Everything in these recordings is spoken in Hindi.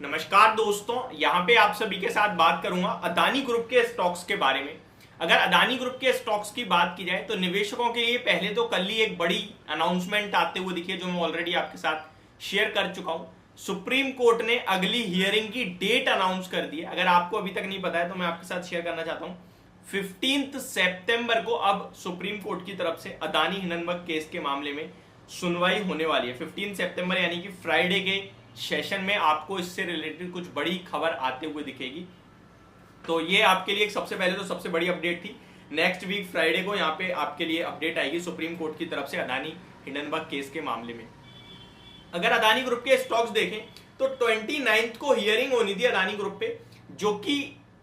नमस्कार दोस्तों, यहाँ पे आप सभी के साथ बात करूंगा अदानी ग्रुप के स्टॉक्स के बारे में। अगर अदानी ग्रुप के स्टॉक्स की बात की जाए तो निवेशकों के लिए पहले तो कल ही एक बड़ी अनाउंसमेंट आते हुए दिखी है, जो मैं ऑलरेडी आपके साथ शेयर कर चुका हूं। सुप्रीम कोर्ट ने अगली हियरिंग की डेट अनाउंस कर दी है। अगर आपको अभी तक नहीं पता है तो मैं आपके साथ शेयर करना चाहता हूं। 15 सितंबर को अब सुप्रीम कोर्ट की तरफ से अदानी हिंडनबर्ग केस के मामले में सुनवाई होने वाली है। 15 सितंबर यानी कि फ्राइडे के सेशन में आपको इससे रिलेटेड कुछ बड़ी खबर आते हुए दिखेगी। तो ये आपके लिए सबसे पहले तो सबसे बड़ी अपडेट थी। नेक्स्ट वीक फ्राइडे को यहाँ पे आपके लिए अपडेट आएगी सुप्रीम कोर्ट की तरफ से अदानी हिंडनबर्ग केस के मामले में। अगर अदानी ग्रुप के स्टॉक्स देखें तो 29 को हियरिंग होनी थी अदानी ग्रुप पे, जो कि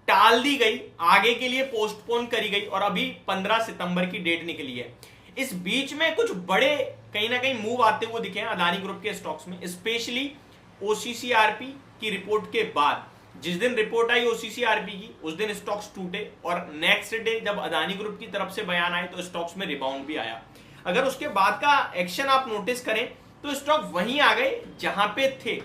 टाल दी गई, आगे के लिए पोस्टपोन करी गई और अभी 15 सितंबर की डेट निकली है। इस बीच में कुछ बड़े कहीं ना कहीं मूव आते हुए दिखे हैं अदानी ग्रुप के स्टॉक्स में, स्पेशली ओसीसीआरपी की रिपोर्ट के बाद। जिस दिन रिपोर्ट आई ओसीसीआरपी की, उस दिन स्टॉक्स टूटे और नेक्स्ट डे जब अदानी ग्रुप की तरफ से बयान आए तो स्टॉक्स में रिबाउंड भी आया। अगर उसके बाद का एक्शन आप नोटिस करें तो स्टॉक वहीं आ गए जहां पे थे।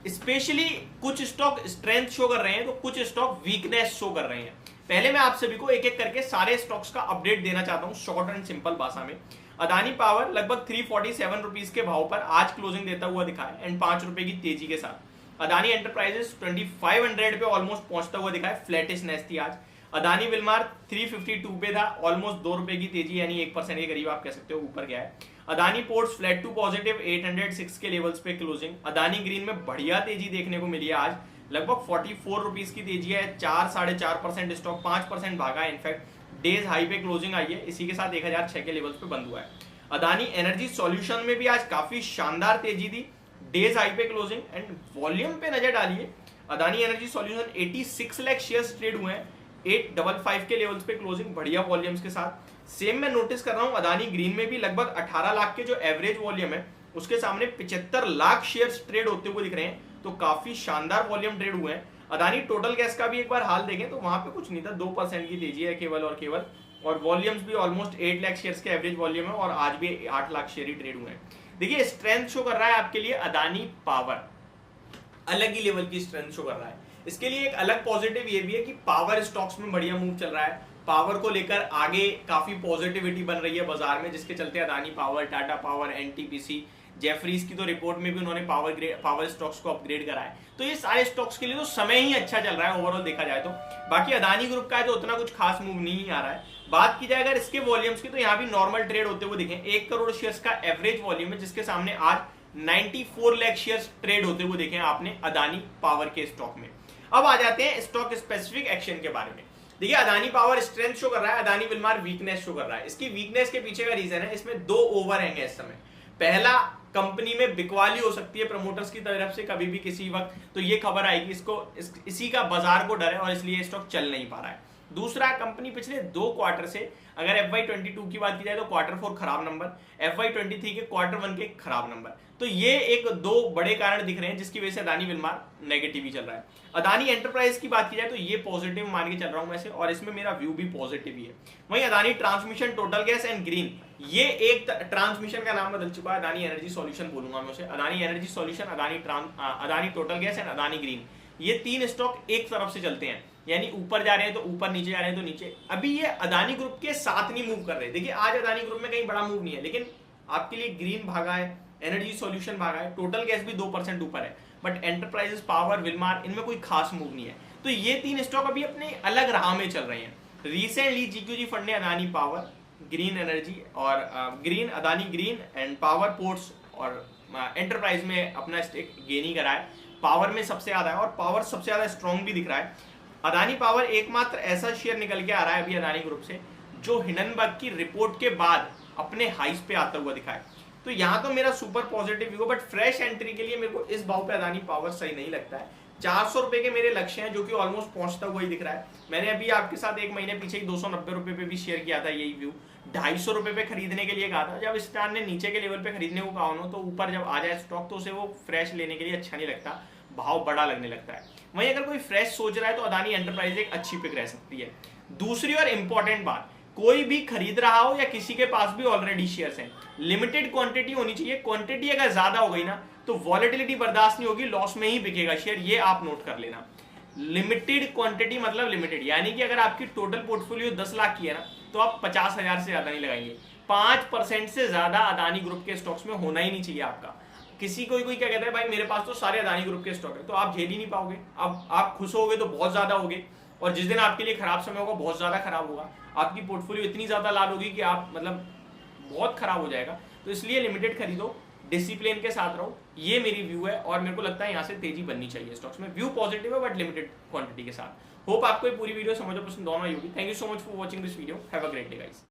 स्पेशली कुछ स्टॉक स्ट्रेंथ शो कर रहे हैं तो कुछ स्टॉक वीकनेस शो कर रहे हैं। पहले मैं आप सभी को एक एक करके सारे स्टॉक्स का अपडेट देना चाहता हूं शॉर्ट एंड सिंपल भाषा में। अदानी पावर लगभग 347 रुपीज के भाव पर आज क्लोजिंग देता हुआ दिखा है एंड 5 रुपए की तेजी के साथ। अदानी एंटरप्राइजेस 2500 पे ऑलमोस्ट पहुंचता हुआ दिखा है, फ्लैटिशनेस थी आज। अदानी विलमार 352 पे था, ऑलमोस्ट 2 रुपए की तेजी यानी 1% के करीब आप कह सकते हो ऊपर गया है। Adani ports flat to positive 806 के लेवल्स पे क्लोजिंग। अदानी ग्रीन में बढ़िया तेजी देखने को मिली है आज, लगभग 44 रुपीज की तेजी है, 4-4.5% स्टॉक 5% भागा है। इनफैक्ट डेज हाई पे क्लोजिंग आई है, इसी के साथ 1006 के लेवल्स पे बंद हुआ है। अदानी एनर्जी सॉल्यूशन में भी आज काफी शानदार तेजी थी, डेज हाई पे क्लोजिंग एंड वॉल्यूम पे नजर डालिए। Adani energy solution 86 lakh shares trade हुए हैं, 855 के लेवल्स पे क्लोजिंग, बढ़िया वॉल्यूम्स के साथ। सेम मैं नोटिस कर रहा हूं अदानी ग्रीन में भी लगभग 18 लाख के जो एवरेज वॉल्यूम है उसके सामने 75 लाख शेयर्स ट्रेड होते हुए दिख रहे हैं, तो काफी शानदार वॉल्यूम ट्रेड हुए हैं। अदानी टोटल गैस का भी एक बार हाल देखें तो वहां पे कुछ नहीं था, 2% की तेजी है केवल और केवल, और वॉल्यूम्स भी ऑलमोस्ट 8 लाख शेयर्स के एवरेज वॉल्यूम है और आज भी 8 लाख शेयर ही ट्रेड हुए हैं। देखिए स्ट्रेंथ शो कर रहा है आपके लिए अदानी पावर, अलग ही लेवल की स्ट्रेंथ शो कर रहा है। इसके लिए एक अलग पॉजिटिव ये भी है कि पावर स्टॉक्स में बढ़िया मूव चल रहा है। पावर को लेकर आगे काफी पॉजिटिविटी बन रही है बाजार में, जिसके चलते Adani power, Tata power, NTPC, Jefferies की तो रिपोर्ट में भी उन्होंने पावर स्टॉक्स को अपग्रेड करा है। तो ये सारे स्टॉक्स के लिए तो समय ही अच्छा चल रहा है ओवरऑल देखा जाए तो। बाकी अदानी ग्रुप का है तो उतना कुछ खास मूव नहीं आ रहा है। बात की जाए अगर इसके वॉल्यूम्स की तो यहाँ भी नॉर्मल ट्रेड होते हुए दिखे। 1 करोड़ शेयर्स का एवरेज वॉल्यूम है, जिसके सामने आज 94 लाख शेयर्स ट्रेड होते हुए देखे आपने अदानी पावर के स्टॉक में। अब आ जाते हैं स्टॉक स्पेसिफिक एक्शन के बारे में। देखिए अदानी पावर स्ट्रेंथ शो कर रहा है, अदानी विलमार वीकनेस शो कर रहा है। इसकी वीकनेस के पीछे का रीजन है, इसमें 2 ओवरहैंग है इस समय। पहला, कंपनी में बिकवाली हो सकती है प्रमोटर्स की तरफ से कभी भी किसी वक्त, तो ये खबर आएगी, इसी का बाजार को डर है और इसलिए स्टॉक चल नहीं पा रहा है। दूसरा, कंपनी पिछले 2 क्वार्टर से, अगर FY22 की बात की जाए तो Q4 खराब नंबर, FY23 के Q1 के खराब नंबर, तो ये एक 2 बड़े कारण दिख रहे हैं जिसकी वजह से अदानी विलमार नेगेटिव ही चल रहा है। अदानी एंटरप्राइज की बात की जाए तो ये पॉजिटिव मान के चल रहा हूं वैसे, और इसमें मेरा व्यू भी पॉजिटिव ही है। वहीं Adani transmission, total gas and green, ये एक ट्रांसमिशन का नाम बदल चुका है, अदानी एनर्जी सॉल्यूशन बोलूंगा मैं उसे। Adani energy solution, Adani total gas and Adani green, ये 3 स्टॉक एक तरफ से चलते हैं, यानी ऊपर जा रहे हैं तो ऊपर, नीचे जा रहे हैं तो नीचे। अभी ये अदानी ग्रुप के साथ नहीं मूव कर रहे। देखिए आज अदानी ग्रुप में कहीं बड़ा मूव नहीं है, लेकिन आपके लिए ग्रीन भागा है, एनर्जी सॉल्यूशन भागा है, टोटल गैस भी 2% ऊपर है, बट एंटरप्राइजेस, पावर, विलमार, इनमें कोई खास मूव नहीं है। तो ये 3 स्टॉक अभी अपने अलग राह में चल रहे हैं। रिसेंटली जीक्यूजी फंड ने अदानी पावर, ग्रीन एनर्जी और Adani green and power ports और एंटरप्राइज में अपना स्टेक गेन ही करा है। पावर में सबसे ज्यादा है और पावर सबसे ज्यादा स्ट्रॉन्ग भी दिख रहा है। अदानी पावर एकमात्र ऐसा शेयर निकल के आ रहा है अभी अदानी ग्रुप से जो हिंडनबर्ग की रिपोर्ट के बाद अपने हाइस पे आता हुआ दिखा है। तो यहाँ तो मेरा super positive view, but fresh entry के लिए मेरे को इस भाव पे अदानी पावर सही नहीं लगता है। 400 रुपए के मेरे लक्ष्य हैं, जो कि ऑलमोस्ट पहुंचता हुआ ही दिख रहा है। मैंने अभी आपके साथ 1 महीने पीछे ही 290 रुपए पे भी शेयर किया था यही व्यू। 250 रुपए पे खरीदने के लिए कहा था। जब स्टार ने नीचे के लेवल पे खरीदने को कहा हो तो ऊपर जब आ जाए स्टॉक तो उसे वो फ्रेश लेने के लिए अच्छा नहीं लगता, भाव बड़ा लगने लगता है। वहीं अगर कोई फ्रेश सोच रहा है तो अदानी एंटरप्राइज एक अच्छी पिक रह सकती है। दूसरी और इंपॉर्टेंट बात, कोई भी खरीद रहा हो या किसी के पास भी ऑलरेडी शेयर्स हैं, लिमिटेड क्वांटिटी होनी चाहिए। क्वांटिटी अगर ज्यादा हो गई ना तो वॉलेटिलिटी बर्दाश्त नहीं होगी, लॉस में ही बिकेगा शेयर, ये आप नोट कर लेना। लिमिटेड क्वांटिटी मतलब लिमिटेड, यानी कि अगर आपकी टोटल पोर्टफोलियो 10 लाख की है ना, तो आप 50,000 से ज्यादा नहीं लगाएंगे। 5% से ज्यादा अदानी ग्रुप के स्टॉक्स में होना ही नहीं चाहिए आपका। किसी कोई क्या कहता है भाई मेरे पास तो सारे अदानी ग्रुप के स्टॉक है, तो आप झेल ही नहीं पाओगे। अब आप खुश होगे तो बहुत ज्यादा होगे, और जिस दिन आपके लिए खराब समय होगा बहुत ज्यादा खराब होगा, आपकी पोर्टफोलियो इतनी ज्यादा लाल होगी कि आप मतलब बहुत खराब हो जाएगा। तो इसलिए लिमिटेड खरीदो, डिसिप्लिन के साथ रहो, ये मेरी व्यू है, और मेरे को लगता है यहाँ से तेजी बननी चाहिए स्टॉक्स में। व्यू पॉजिटिव है बट लिमिटेड क्वांटिटी के साथ। होप आपको ये पूरी वीडियो समझ पसंद दोनों आई होगी। Thank you so much for watching this video. Have a great day guys.